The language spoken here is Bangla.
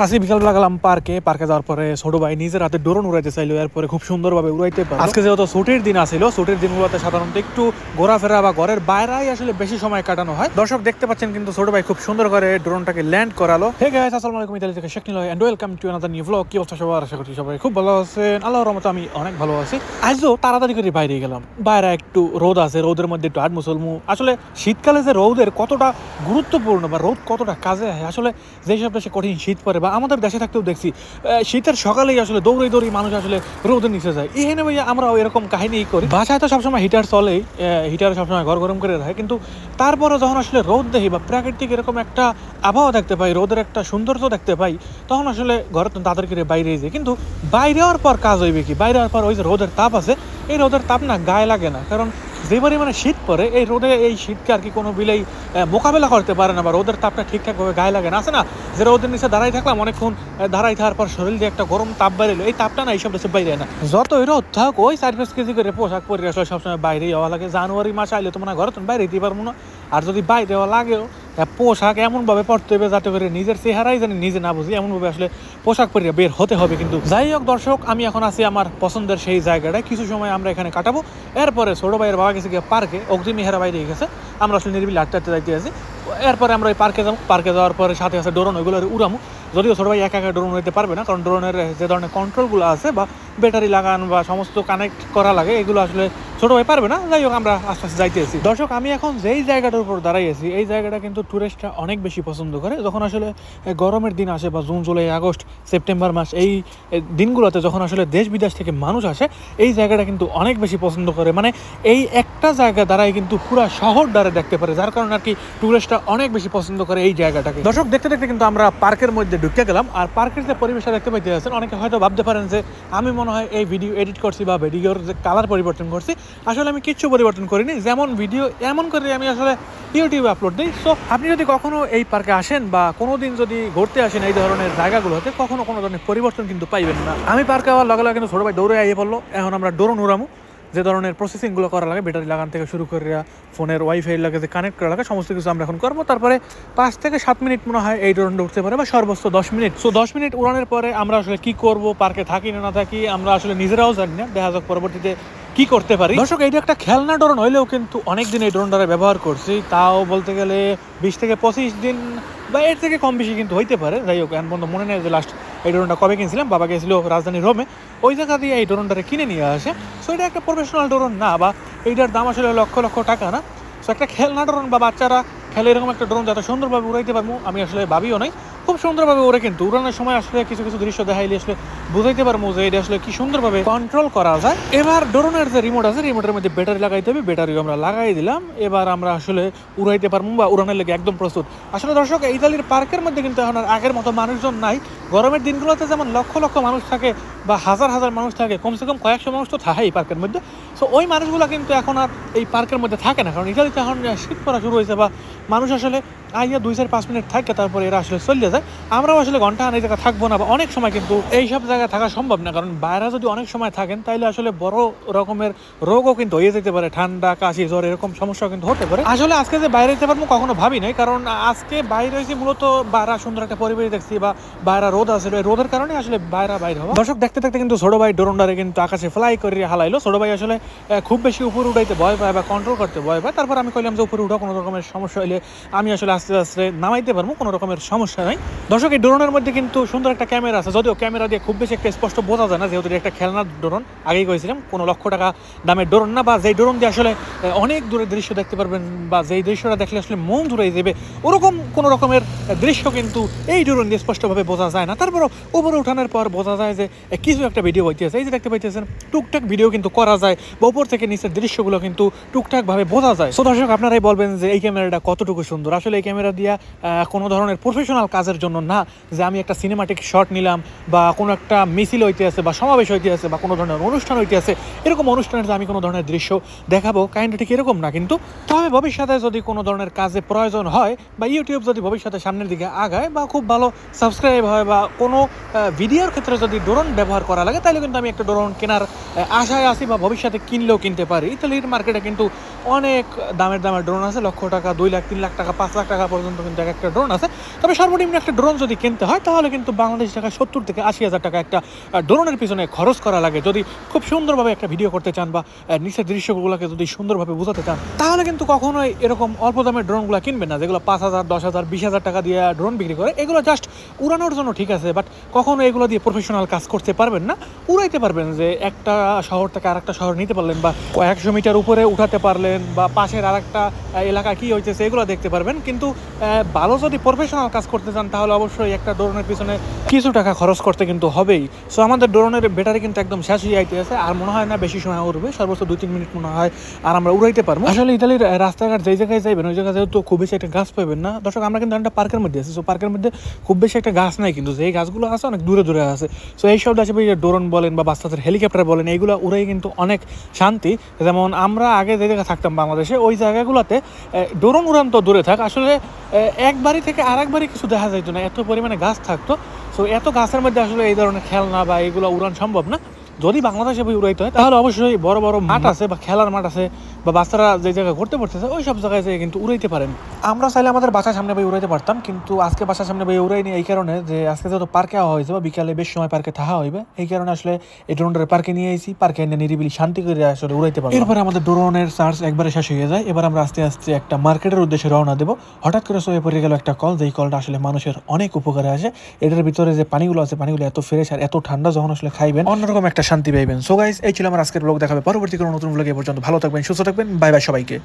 আজকে বিকালবেলা গেলাম পার্কে যাওয়ার পরে ছোট ভাই নিজের হাতে ড্রোন উড়াইতে চাইলো, এরপরে খুব সুন্দরভাবে উড়াইতে পারে। আজকে যেহেতু ছুটির দিন আসিল, ছুটির দিনগুলোতে সাধারণত একটু ঘোরাফেরা বা ঘরের বাইরেই আসলে বেশি সময় কাটানো হয়। দর্শক দেখতে পাচ্ছেন কিন্তু ছোট ভাই খুব সুন্দর করে ড্রোনটাকে ল্যান্ড করালো। হে গাইস, আসসালামু আলাইকুম, ইতালি থেকে Sheikh Niloy and welcome to another new blog. কি অবস্থা সবার? আশা করি সবাই খুব ভালো আছেন। আল্লাহর রহমতে আমি অনেক ভালো আছি। আজও তাড়াতাড়ি করে বাইরে গেলাম, বাইরে একটু রোদ আছে, রোদের মধ্যে একটু হাট মুসলমু। আসলে শীতকালে যে রোদের কতটা গুরুত্বপূর্ণ বা রোদ কতটা কাজে হয়, আসলে যেসব দেশে কঠিন শীত পড়ে বা আমাদের দেশে থাকতেও দেখছি শীতের সকালেই আসলে দৌড়ে মানুষ আসলে রোদের নিচে যায়। এখানে ভাইয়া আমরাও এরকম কাহিনী করি। বাসায় তো সবসময় হিটার চলেই, হিটারে সবসময় ঘর গরম করে রাখে, কিন্তু তারপরে যখন আসলে রোদ দেখি বা প্রাকৃতিক এরকম একটা আবহাওয়া দেখতে পাই, রোদের একটা সৌন্দর্য দেখতে পাই, তখন আসলে ঘরে তো তাদের করে বাইরে যায়। কিন্তু বাইরে হওয়ার পর কাজ হইবে কি? বাইরে হওয়ার পর ওই যে রোদের তাপ আছে, এই রোদের তাপ না গায়ে লাগে না, কারণ যে পরিমাণে শীত পড়ে এই রোদে, এই শীতকে আর কি কোনো বিলেই মোকাবেলা করতে পারে না বা রোদের তাপটা ঠিকঠাকভাবে গায়ে লাগে না। আছে না যে রোদের নিচে দাঁড়াই থাকলাম অনেকক্ষণ, দাঁড়াই থাকার পর শরীর দিয়ে একটা গরম তাপ বাইরে, এই তাপটা না এইসব দেশে বাইরে না। যতই রোদ থাক ওই 4-5 কেজি করে পোশাক পরে আসলে সবসময় বাইরেই হওয়া লাগে। জানুয়ারি মাস আইলে তো মনে হয় ঘরে তো বাইরে দিতে পারবো না, আর যদি বাইরে হওয়া লাগেও পোশাক এমনভাবে পরতে হবে যাতে করে নিজের চেহারাই জানি নিজে না বুঝি, এমনভাবে আসলে পোশাক পরে বের হতে হবে। কিন্তু যাই হোক দর্শক, আমি এখন আছি আমার পছন্দের সেই জায়গাটায়, কিছু সময় আমরা এখানে কাটাবো। এরপরে ছোট ভাইয়ের বাবা গেছে গিয়ে পার্কে, অগ্নি মেহেরা বাইরে গেছে, আমরা আসলে নিরিবিলি আটটা যাইতে আছি। এরপরে আমরা ওই পার্কে যাবো, পার্কে যাওয়ার পরে সাথে আছে ড্রোন, ওইগুলো উড়ামো। যদিও ছোট ভাই একা একা ড্রোন উড়াইতে পারবে না, কারণ ড্রোনের যে ধরনের কন্ট্রোলগুলো আছে বা ব্যাটারি লাগান বা সমস্ত কানেক্ট করা লাগে, এগুলো আসলে ছোট ভাই পারবে না। যাই হোক আমরা আস্তে আস্তে যাইতেছি। দর্শক, আমি এখন যেই জায়গাটার উপর দাঁড়াইছি, এই জায়গাটা কিন্তু টুরিস্টরা অনেক বেশি পছন্দ করে। যখন আসলে গরমের দিন আসে বা জুন জুলাই আগস্ট সেপ্টেম্বর মাস, এই দিনগুলোতে যখন আসলে দেশ বিদেশ থেকে মানুষ আসে, এই জায়গাটা কিন্তু অনেক বেশি পছন্দ করে। মানে এই একটা জায়গা দ্বারাই কিন্তু পুরো শহর দ্বারা দেখতে পারে, যার কারণে আর কি টুরিস্টরা অনেক বেশি পছন্দ করে এই জায়গাটাকে। দর্শক, দেখতে দেখতে কিন্তু আমরা পার্কের মধ্যে ঢুকে গেলাম। আর পার্কের যে পরিবেশটা দেখতে পাইতে আছেন, অনেকে হয়তো ভাবতে পারেন যে আমি মনে হয় এই ভিডিও এডিট করছি বা ভিডিওর যে কালার পরিবর্তন করছি। আসলে আমি কিচ্ছু পরিবর্তন করিনি, যেমন ভিডিও এমন করে আমি আসলে ইউটিউবে আপলোড দিই। সো আপনি যদি কখনো এই পার্কে আসেন বা কোনো দিন যদি ঘুরতে আসেন এই ধরনের জায়গাগুলোতে, কখনো কোনো ধরনের পরিবর্তন কিন্তু পাইবেন না। আমি পার্কে আবার লগে লগে কিন্তু ছোট ভাই দৌড়ে আইয়ে পড়লো। এখন আমরা ড্রোন উড়ামু, যে ধরনের প্রসেসিংগুলো করা লাগে, ব্যাটারি লাগান থেকে শুরু করে ফোনের ওয়াইফাই লাগে যে কানেক্ট করা লাগে, সমস্ত কিছু আমরা এখন করবো। তারপরে 5 থেকে 7 মিনিট মনে হয় এই ড্রোনটা উঠতে পারে, বা সর্বোচ্চ 10 মিনিট। সো 10 মিনিট উড়ানোর পরে আমরা আসলে কি করব, পার্কে থাকি না থাকি আমরা আসলে নিজেরাও জানি না, দেখা যাক পরবর্তীতে কি করতে পারি। দর্শক, এইটা একটা খেলনা ড্রোন হইলেও কিন্তু অনেকদিন এই ড্রোনটা ব্যবহার করছি, তাও বলতে গেলে 20 থেকে 25 দিন বা এর থেকে কম বেশি কিন্তু হইতে পারে। যাই হোক, এখন পর্যন্ত মনে নেই যে লাস্ট এই ড্রোনটা কবে কিনছিলাম। বাবা গেছিল রাজধানী রোমে, ওই জায়গা দিয়ে এই ড্রোনটাকে কিনে নিয়ে আসে। সো এটা একটা প্রফেশনাল ড্রোন না, বা এইটার দাম আসলে লক্ষ লক্ষ টাকা না। সো একটা খেলনা ড্রোন বা বাচ্চারা খেলে এরকম একটা ড্রোন যাতে সুন্দরভাবে উড়াইতে পারবো, আমি আসলে ভাবিও নাই। খুব সুন্দরভাবে ওরে কিন্তু উড়ানোর সময় আসলে কিছু কিছু দৃশ্য দেখাইলে আসলে বুঝাইতে পারবো যে এটা আসলে কি সুন্দরভাবে কন্ট্রোল করা যায়। এবার ড্রোনের যে রিমোট আছে, রিমোটের মধ্যে ব্যাটারি লাগাইতে হবে, ব্যাটারি আমরা লাগাই দিলাম। এবার আমরা আসলে উড়াইতে পারবো বা উড়ানোর লেগে একদম প্রস্তুত। আসলে দর্শক, ইতালির পার্কের মধ্যে কিন্তু এখন আর আগের মতো মানুষজন নাই। গরমের দিনগুলোতে যেমন লক্ষ লক্ষ মানুষ থাকে বা হাজার হাজার মানুষ থাকে, কমসে কম কয়েকশো মানুষ তো থাকে এই পার্কের মধ্যে। সো ওই মানুষগুলো কিন্তু এখন আর এই পার্কের মধ্যে থাকে না, কারণ ইতালিতে এখন শীত পড়া শুরু হয়েছে বা মানুষ আসলে আইয়া 2-4-5 মিনিট থাকে, তারপরে এরা আসলে চলে যায়। আমরাও আসলে ঘন্টা এই জায়গায় থাকবো না, বা অনেক সময় কিন্তু এইসব জায়গায় থাকা সম্ভব না, কারণ বাইরে যদি অনেক সময় থাকেন তাইলে আসলে বড় রকমের রোগও কিন্তু হয়ে যেতে পারে, ঠান্ডা কাশি জ্বর এরকম সমস্যা কিন্তু হতে পারে। আসলে আজকে যে বাইরে যেতে পারবো কখনো ভাবি নাই, কারণ আজকে বাইরে হয়েছি মূলত বাইরে সুন্দর একটা পরিবেশ দেখছি বা বাইরে রোদ আছে, রোদের কারণে আসলে বাইরে হওয়া। দর্শক, দেখতে দেখতে কিন্তু ছোট ভাই ড্রোনটারে কিন্তু আকাশে ফ্লাই করে হালাইলো। ছোট ভাই আসলে খুব বেশি উপরে উঠাইতে ভয় পায় বা কন্ট্রোল করতে ভয় পায়। তারপর আমি কইলাম যে উপরে উঠা, কোনো রকমের সমস্যা হলে আমি আসলে আস্তে আস্তে নামাইতে পারবো, কোনো রকমের সমস্যা নাই। দর্শক, এই ড্রোনের মধ্যে কিন্তু সুন্দর একটা ক্যামেরা আছে, যদিও ক্যামেরা দিয়ে খুব বেশি একটা স্পষ্ট বোঝা যায় না, যেহেতু একটা খেলনা ড্রোন। আগেই কইছিলাম কোনো লক্ষ টাকা দামের ড্রোন না, বা যেই ড্রোন দিয়ে আসলে অনেক দূরের দৃশ্য দেখতে পারবেন বা যেই দৃশ্যটা দেখলে আসলে মন জুড়াই যাবে, ওরকম কোনো রকমের দৃশ্য কিন্তু এই ড্রোন দিয়ে স্পষ্টভাবে বোঝা যায় না। তারপরও উপরে উঠানোর পর বোঝা যায় যে কিছু একটা ভিডিও হইতেছে। এই যে দেখতে পাইতেছেন, টুকটাক ভিডিও কিন্তু করা যায় বা উপর থেকে নিচের দৃশ্যগুলো কিন্তু টুকটাক ভাবে বোঝা যায়। সো দর্শক, আপনারাই বলবেন যে এই ক্যামেরাটা কতটুকু সুন্দর। আসলে এই ক্যামেরা দিয়া কোনো ধরনের প্রফেশনাল কাজের জন্য না, যে আমি একটা সিনেমাটিক শট নিলাম বা কোনো একটা মিছিল হইতে আছে বা সমাবেশ হইতে আছে বা কোনো ধরনের অনুষ্ঠান হইতে আছে, এরকম অনুষ্ঠানের যে আমি কোনো ধরনের দৃশ্য দেখাবো কাইন্ড ঠিক এরকম না। কিন্তু তবে ভবিষ্যতে যদি কোনো ধরনের কাজে প্রয়োজন হয় বা ইউটিউব যদি ভবিষ্যতে সামনের দিকে আগায় বা খুব ভালো সাবস্ক্রাইব হয় বা কোনো ভিডিওর ক্ষেত্রে যদি ড্রোন ব্যবহার করা লাগে, তাহলে কিন্তু আমি একটা ড্রোন কেনার আশায় আছি বা ভবিষ্যতে কিনলেও কিনতে পারি। ইতালির মার্কেটে কিন্তু অনেক দামের ড্রোন আছে, লক্ষ টাকা, 2 লাখ 3 লাখ টাকা 5 লাখ টাকা টাকা পর্যন্ত কিন্তু একটা ড্রোন আছে। তবে সর্বনিম্ন একটা ড্রোন যদি কিনতে হয় তাহলে কিন্তু বাংলাদেশি টাকা 70 থেকে 80,000 টাকা একটা ড্রোনের পিছনে খরচ করা লাগে। যদি খুব সুন্দরভাবে একটা ভিডিও করতে চান বা নিচের দৃশ্যগুলোকে যদি সুন্দরভাবে বোঝাতে চান তাহলে কিন্তু কখনোই এরকম অল্প দামের ড্রোনগুলো কিনবেন না, যেগুলো 5,000, 10,000, 20,000 টাকা দিয়ে ড্রোন বিক্রি করে। এগুলো জাস্ট উড়ানোর জন্য ঠিক আছে, বাট কখনো এগুলো দিয়ে প্রফেশনাল কাজ করতে পারবেন না। উড়াইতে পারবেন যে একটা শহর থেকে আরেকটা শহর নিতে পারলেন, বা 100 মিটার উপরে উঠাতে পারলেন, বা পাশের আরেকটা এলাকা কি হইতেছে এগুলো দেখতে পারবেন। কিন্তু ভালো যদি প্রফেশনাল কাজ করতে চান তাহলে অবশ্যই একটা ড্রোনের পিছনে কিছু টাকা খরচ করতে কিন্তু হবেই। সো আমাদের ড্রোনের ব্যাটারি কিন্তু একদম শেষ হয়ে যাইতে আছে, আর মনে হয় না বেশি সময় উড়বে, সর্বোচ্চ 2-3 মিনিট মনে হয় আর আমরা উড়াইতে পারবো। আসলে ইতালির রাস্তাঘাট যেই জায়গায় যাইবেন ওই জায়গায় যেহেতু খুব বেশি একটা গাছ পাবেন না। দর্শক, আমরা কিন্তু একটা পার্কের মধ্যে আছি। সো পার্কের মধ্যে খুব বেশি একটা গাছ নাই, কিন্তু যেই গাছগুলো আছে অনেক দূরে দূরে আছে। সো এইসব দেশে ড্রোন বলেন বা বাচ্চাদের হেলিকপ্টার বলেন, এইগুলো উড়াই কিন্তু অনেক শান্তি। যেমন আমরা আগে যে জায়গায় থাকতাম বাংলাদেশে, ওই জায়গাগুলোতে ড্রোন উড়ান তো দূরে থাক, আসলে এক বাড়ি থেকে আরেক বাড়ি কিছু দেখা যাইত না, এত পরিমাণে গাছ থাকতো। সো এত গাছের মধ্যে আসলে এই ধরনের খেলনা বা এগুলো উড়ান সম্ভব না। যদি বাংলাদেশে বই উড়াইতে হয় তাহলে অবশ্যই বড় বড় মাঠ আছে বা খেলার মাঠ আছে, বা বাচ্চারা যে জায়গায় ঘুরতে পড়তেছে ওই সব জায়গায় যেয়ে কিন্তু উড়াইতে পারেন। আমরা চাইলে আমাদের বাসার সামনে বই উড়াইতে পারতাম, কিন্তু আজকে বাসার সামনে বই উড়াইনি এই কারণে যে আজকে যেহেতু পার্কে আওয়া হয়েছে বা বিকালে বেশ সময় পার্কে থাকা হইবে, এই কারণে আসলে এই ড্রোনটার পার্কে নিয়ে এসেছি। পার্কে এনে নিরিবিলি শান্তি করে আসলে উড়াইতে পারবো। এরপরে আমাদের ড্রোনের চার্জ একবারে শেষ হয়ে যায়। এবার আমরা আস্তে আস্তে একটা মার্কেটের উদ্দেশ্যে রওনা দেবো। হঠাৎ করে সয়ে পড়ে গেল একটা কল, যেই কলটা আসলে মানুষের অনেক উপকারে আসে। এটার ভিতরে যে পানিগুলো আছে, পানিগুলো এত ফ্রেশ আর এত ঠান্ডা, যখন আসলে খাইবেন অন্যরকম একটা শান্তি পাইবেন। সো গাইস, এই ছিল আমার আজকের ব্লগ। দেখাবে পরবর্তী কোনো নতুন ব্লগে। পর্যন্ত ভালো থাকবেন, সুস্থ থাকবেন। বাই বাই সবাইকে।